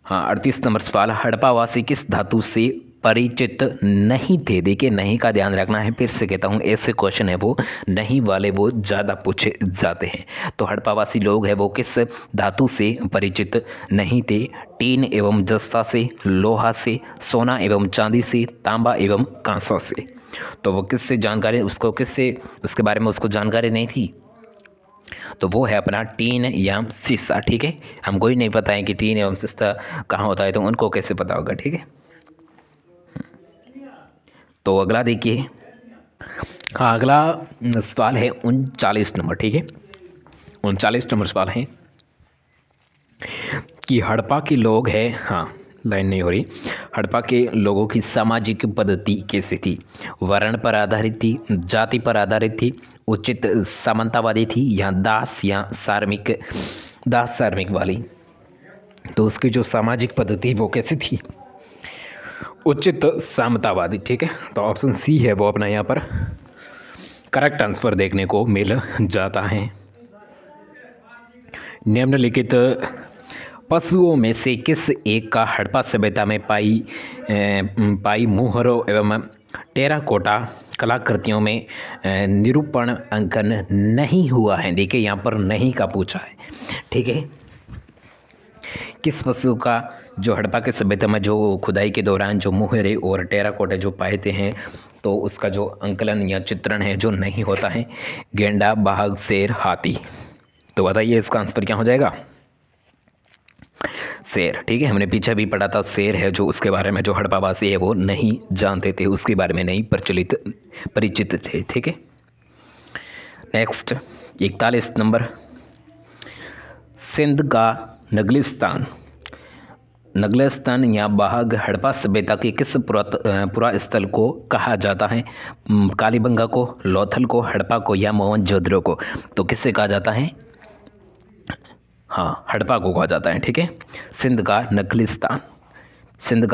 हाँ, 38 नंबर सवाल, हड़प्पावासी किस धातु से परिचित नहीं थे? देखिए, नहीं का ध्यान रखना है, फिर से कहता हूँ, ऐसे क्वेश्चन है वो नहीं वाले वो ज़्यादा पूछे जाते हैं। तो हड़प्पावासी लोग हैं वो किस धातु से परिचित नहीं थे? टीन एवं जस्ता से, लोहा से, सोना एवं चांदी से, तांबा एवं कांसा से। तो वो किससे जानकारी, उसको किससे, उसके बारे में उसको जानकारी नहीं थी, तो वो है अपना टीन या शीशा, ठीक है। हमको ही नहीं पता है कि टीन एवं शीशा कहाँ होता है, तो उनको कैसे पता होगा, ठीक है। तो अगला देखिए, हाँ, अगला सवाल है 39 नंबर, ठीक है। 39 नंबर सवाल है कि हड़प्पा के लोग हैं, हाँ लाइन नहीं हो रही, हड़प्पा के लोगों की सामाजिक पद्धति कैसी थी? वर्ण पर आधारित थी, जाति पर आधारित थी, उचित सामंतवादी थी, या दास सार्मिक वाली? तो उसकी जो सामाजिक पद्धति वो कैसी थी? उचित सामंतवादी, ठीक है। तो ऑप्शन सी है वो अपना यहाँ पर करेक्ट आंसर देखने को मिल जाता है। निम्नलिखित पशुओं में से किस एक का हड़प्पा सभ्यता में पाई मुहरों एवं टेराकोटा कलाकृतियों में निरूपण अंकन नहीं हुआ है? देखिए, यहाँ पर नहीं का पूछा है, ठीक है। किस पशु का जो हड़प्पा के सभ्यता में जो खुदाई के दौरान जो मुहरे और टेराकोटे जो पाए हैं, तो उसका जो अंकलन या चित्रण है जो नहीं होता है? गेंडा, बाघ, शेर, हाथी। तो बताइए इसका आंसर क्या हो जाएगा? शेर, ठीक है। हमने पीछे भी पढ़ा था, शेर है जो, उसके बारे में जो हड़प्पावासी है वो नहीं जानते थे, उसके बारे में नहीं परिचित थे, ठीक है। नेक्स्ट 41 नंबर, सिंध का नगलिस्तान या बाघ हड़प्पा सभ्यता के किस पुरा स्थल को कहा जाता है? कालीबंगा को, लोथल को, हड़प्पा को, या मोहनजोदड़ो को? तो किससे कहा जाता है? हाँ, हड़प्पा को कहा जाता है, ठीक है। सिंध का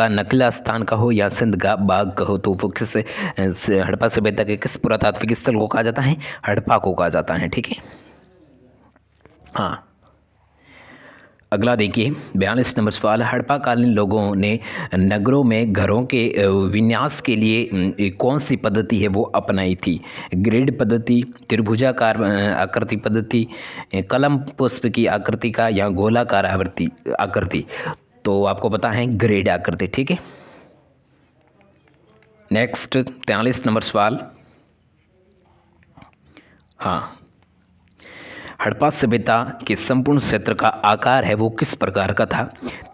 नकला स्थान कहो या सिंध का बाग कहो, तो वो किस हड़प्पा सभ्यता के किस पुरातात्विक स्थल को कहा जाता है? हड़प्पा को कहा जाता है, ठीक है। हाँ, अगला देखिए 42 नंबर सवाल, हड़प्पा कालीन लोगों ने नगरों में घरों के विन्यास के लिए कौन सी पद्धति है वो अपनाई थी? ग्रिड पद्धति, त्रिभुजाकार आकृति पद्धति, कलम पुष्प की आकृति का, या गोलाकार आकृति? तो आपको पता है ग्रिड आकृति, ठीक है। नेक्स्ट 43 नंबर सवाल, हाँ, हड़प्पा सभ्यता के संपूर्ण क्षेत्र का आकार है वो किस प्रकार का था?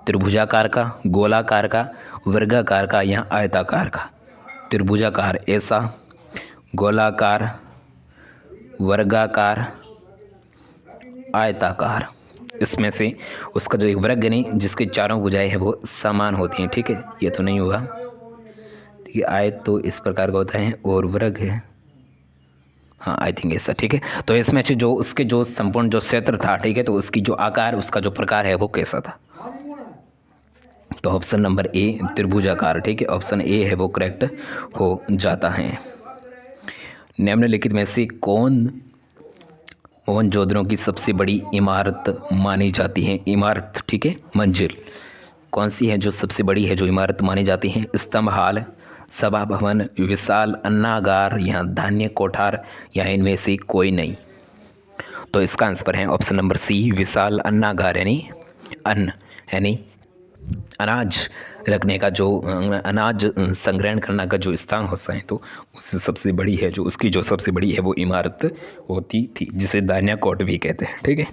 त्रिभुजाकार का, गोलाकार का, वर्गाकार का, या आयताकार का? त्रिभुजाकार ऐसा, गोलाकार, वर्गाकार, आयताकार। इसमें से उसका जो एक वर्ग नहीं जिसके चारों भुजाएं हैं वो समान होती हैं, ठीक है। ये तो नहीं होगा, ठीक है। आयत तो इस प्रकार का होता है और वर्ग है, हाँ आई थिंक ऐसा, ठीक है। तो इसमें से जो उसके जो संपूर्ण जो क्षेत्र था, ठीक है, तो उसकी जो आकार, उसका जो प्रकार है वो कैसा था? तो ऑप्शन नंबर ए त्रिभुजाकार, ठीक है। ऑप्शन ए है वो करेक्ट हो जाता है। निम्नलिखित में से कौन मोहनजोदड़ो की सबसे बड़ी इमारत मानी जाती है? इमारत, ठीक है, मंजिल कौन सी है जो सबसे बड़ी है जो इमारत मानी जाती है? स्तंभ हाल, सभा भवन, विशाल अन्नागार, या धान्य कोठार, या इनमें से कोई नहीं? तो इसका आंसर है ऑप्शन नंबर सी, विशाल अन्नागार, यानी अनाज रखने का जो अनाज संग्रहण करने का जो स्थान होता है, तो उससे सबसे बड़ी है जो उसकी जो सबसे बड़ी है वो इमारत होती थी, जिसे धान्य कोट भी कहते हैं, ठीक है।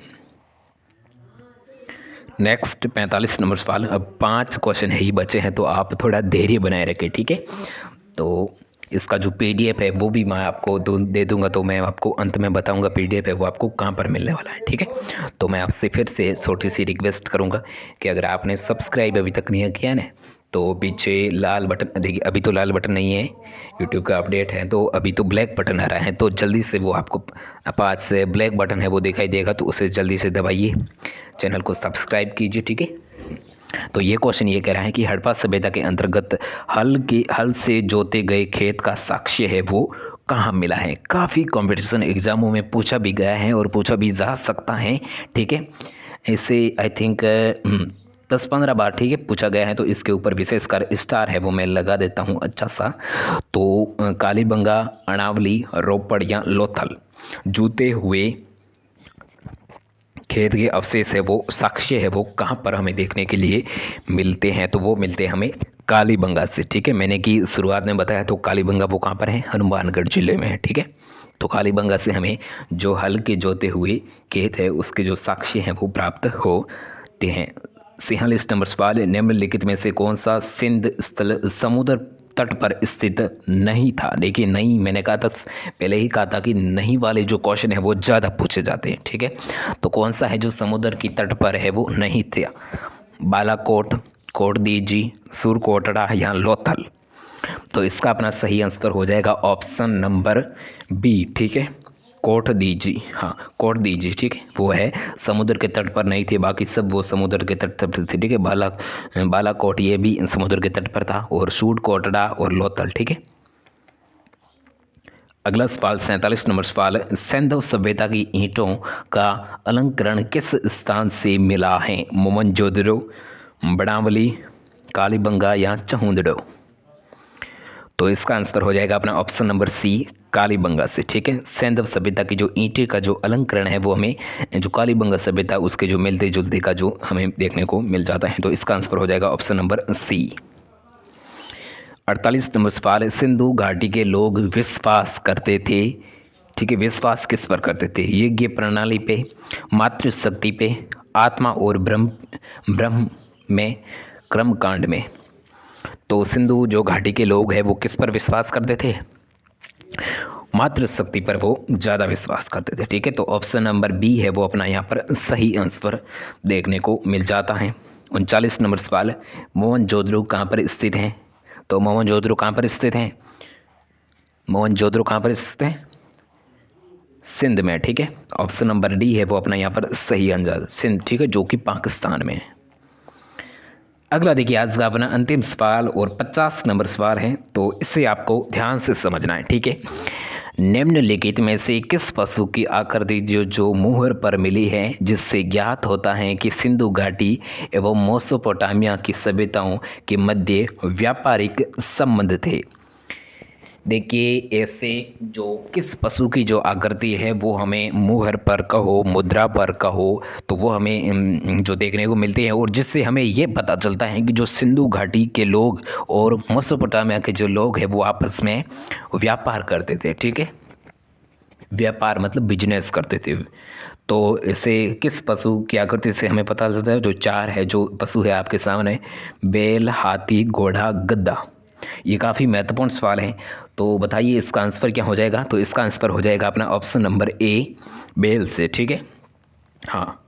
नेक्स्ट 45 नंबर सवाल, अब 5 क्वेश्चन ही बचे हैं, तो आप थोड़ा धैर्य बनाए रखें, ठीक है। तो इसका जो पीडीएफ है वो भी मैं आपको दे दूंगा, तो मैं आपको अंत में बताऊंगा पीडीएफ है वो आपको कहाँ पर मिलने वाला है, ठीक है। तो मैं आपसे फिर से छोटी सी रिक्वेस्ट करूंगा कि अगर आपने सब्सक्राइब अभी तक नहीं किया ना, तो पीछे लाल बटन, देखिए अभी तो लाल बटन नहीं है, यूट्यूब का अपडेट है, तो अभी तो ब्लैक बटन आ रहा है, तो जल्दी से वो आपको पास से ब्लैक बटन है वो दिखाई देगा, तो उसे जल्दी से दबाइए, चैनल को सब्सक्राइब कीजिए, ठीक है। तो ये क्वेश्चन ये कह रहा है कि हड़प्पा सभ्यता के अंतर्गत हल से जोते गए खेत का साक्ष्य है वो कहाँ मिला है। काफ़ी कंपटीशन एग्जामों में पूछा भी गया है और पूछा भी जा सकता है, ठीक है। इसे आई थिंक 10-15 बार, ठीक है, पूछा गया है। तो इसके ऊपर विशेषकर स्टार है वो मैं लगा देता हूँ अच्छा सा। तो कालीबंगा, अणावली, रोपड़ या लोथल, जूते हुए खेत के अवशेष है वो, साक्ष्य है वो कहाँ पर हमें देखने के लिए मिलते हैं। तो वो मिलते हैं हमें कालीबंगा से, ठीक है। मैंने कि शुरुआत में बताया, तो कालीबंगा वो कहाँ पर है, हनुमानगढ़ जिले में है, ठीक है। तो कालीबंगा से हमें जो हल के जोते हुए खेत है उसके जो साक्ष्य हैं वो प्राप्त होते हैं। 46 नंबर सवाल, निम्नलिखित में से कौन सा सिंध स्थल समुद्र तट पर स्थित नहीं था। देखिए नहीं, मैंने कहा था पहले ही कहा था कि नहीं वाले जो क्वेश्चन है वो ज़्यादा पूछे जाते हैं, ठीक है। तो कौन सा है जो समुद्र की तट पर है वो नहीं था। बालाकोट, कोटदीजी, सुरकोटड़ा या लोथल। तो इसका अपना सही आंसर हो जाएगा ऑप्शन नंबर बी, ठीक है, कोट दीजी। हाँ, कोट दीजी, ठीक है, वो है समुद्र के तट पर नहीं थे, बाकी सब वो समुद्र के तट पर थे, ठीक है। बालाकोट ये भी समुद्र के तट पर था, और सूट कोटड़ा और लोथल, ठीक है। अगला सवाल 47 नंबर सवाल, सिंधु सभ्यता की ईंटों का अलंकरण किस स्थान से मिला है। मोहनजोदड़ो, बनावली, कालीबंगा या चहुंदड़ो। तो इसका आंसर हो जाएगा अपना ऑप्शन नंबर सी, कालीबंगा से, ठीक है। सिंधु सभ्यता की जो ईंटे का जो अलंकरण है वो हमें जो कालीबंगा सभ्यता उसके जो मिलते जुलते का जो हमें देखने को मिल जाता है। तो इसका आंसर हो जाएगा ऑप्शन नंबर सी। 48 नंबर सवाल, सिंधु घाटी के लोग विश्वास करते थे, ठीक है, विश्वास किस पर करते थे। यज्ञ प्रणाली पे, मातृशक्ति पे, आत्मा और ब्रह्म में, कर्मकांड में। तो सिंधु जो घाटी के लोग हैं वो किस पर विश्वास करते थे, मातृशक्ति पर वो ज़्यादा विश्वास करते थे, ठीक है। तो ऑप्शन नंबर बी है वो अपना यहाँ पर सही आंसर देखने को मिल जाता है। 39 नंबर सवाल, मोहनजोदड़ो कहाँ पर स्थित है। तो मोहनजोदड़ो कहाँ पर स्थित है, मोहनजोदड़ो कहाँ पर स्थित है, सिंध में, ठीक है। ऑप्शन नंबर डी है वो अपना यहाँ पर सही आंसर, सिंध, ठीक है, जो कि पाकिस्तान में है। अगला देखिए आज का अपना अंतिम सवाल और 50 नंबर सवाल है, तो इसे आपको ध्यान से समझना है, ठीक है। निम्नलिखित में से किस पशु की आकृति जो मुहर पर मिली है जिससे ज्ञात होता है कि सिंधु घाटी एवं मेसोपोटामिया की सभ्यताओं के मध्य व्यापारिक संबंध थे। देखिए ऐसे जो किस पशु की जो आकृति है वो हमें मुहर पर कहो, मुद्रा पर कहो, तो वो हमें जो देखने को मिलती है, और जिससे हमें ये पता चलता है कि जो सिंधु घाटी के लोग और मेसोपोटामिया के जो लोग हैं वो आपस में व्यापार करते थे, ठीक है। व्यापार मतलब बिजनेस करते थे। तो इसे किस पशु की आकृति से हमें पता चलता है। जो चार है जो पशु है आपके सामने, बैल, हाथी, घोड़ा, गद्दा। ये काफ़ी महत्वपूर्ण सवाल है, तो बताइए इसका आंसर क्या हो जाएगा। तो इसका आंसर हो जाएगा अपना ऑप्शन नंबर ए, बैल से, ठीक है। हाँ,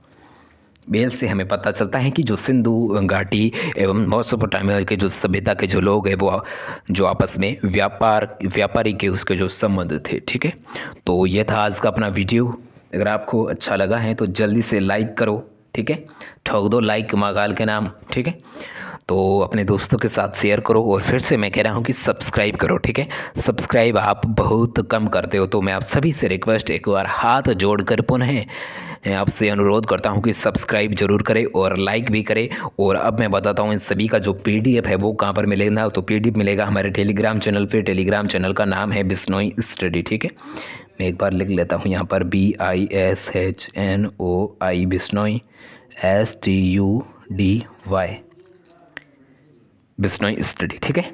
बैल से हमें पता चलता है कि जो सिंधु घाटी एवं मेसोपोटामिया के जो सभ्यता के जो लोग हैं वो जो आपस में व्यापारी के उसके जो संबंध थे, ठीक है। तो ये था आज का अपना वीडियो। अगर आपको अच्छा लगा है तो जल्दी से लाइक करो, ठीक है, ठोक दो लाइक मागाल के नाम, ठीक है। तो अपने दोस्तों के साथ शेयर करो, और फिर से मैं कह रहा हूँ कि सब्सक्राइब करो, ठीक है। सब्सक्राइब आप बहुत कम करते हो, तो मैं आप सभी से रिक्वेस्ट एक बार हाथ जोड़कर पुनः आपसे अनुरोध करता हूं कि सब्सक्राइब जरूर करें और लाइक भी करें। और अब मैं बताता हूं इन सभी का जो पीडीएफ है वो कहां पर मिलेगा। तो पीडीएफ मिलेगा हमारे टेलीग्राम चैनल पे। टेलीग्राम चैनल का नाम है बिश्नोई स्टडी, ठीक है। मैं एक बार लिख लेता हूं यहाँ पर, BISHNOI, Bishnoi, STUDY, Bishnoi study, ठीक है।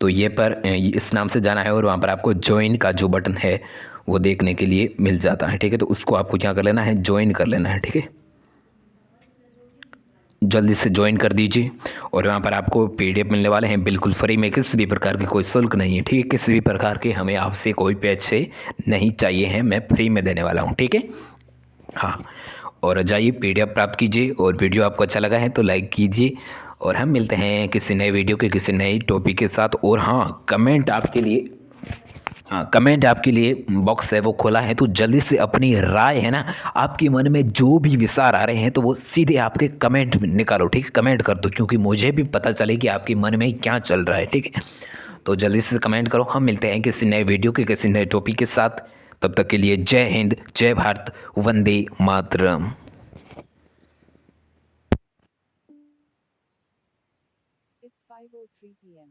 तो ये पर इस नाम से जाना है, और वहाँ पर आपको ज्वाइन का जो बटन है वो देखने के लिए मिल जाता है, ठीक है। तो उसको आपको क्या कर लेना है, ज्वाइन कर लेना है, ठीक है। जल्दी से ज्वाइन कर दीजिए, और वहाँ पर आपको पीडीएफ मिलने वाले हैं बिल्कुल फ्री में, किसी भी प्रकार की कोई शुल्क नहीं है, ठीक है। किसी भी प्रकार के हमें आपसे कोई पैसे नहीं चाहिए हैं, मैं फ्री में देने वाला हूँ, ठीक है। हाँ, और जाइए पीडीएफ प्राप्त कीजिए, और वीडियो आपको अच्छा लगा है तो लाइक कीजिए, और हम मिलते हैं किसी नए वीडियो के किसी नए टॉपिक के साथ। और हाँ, कमेंट आपके लिए बॉक्स है वो खोला है, तो जल्दी से अपनी राय है ना, आपके मन में जो भी विचार आ रहे हैं तो वो सीधे आपके कमेंट में निकालो, ठीक है। कमेंट कर दो, क्योंकि मुझे भी पता चले कि आपके मन में क्या चल रहा है, ठीक है। तो जल्दी से कमेंट करो। हम मिलते हैं किसी नए वीडियो के किसी नए टॉपिक के साथ। तब तक के लिए जय हिंद, जय भारत, वंदे मातरम। It's 5:03 p.m.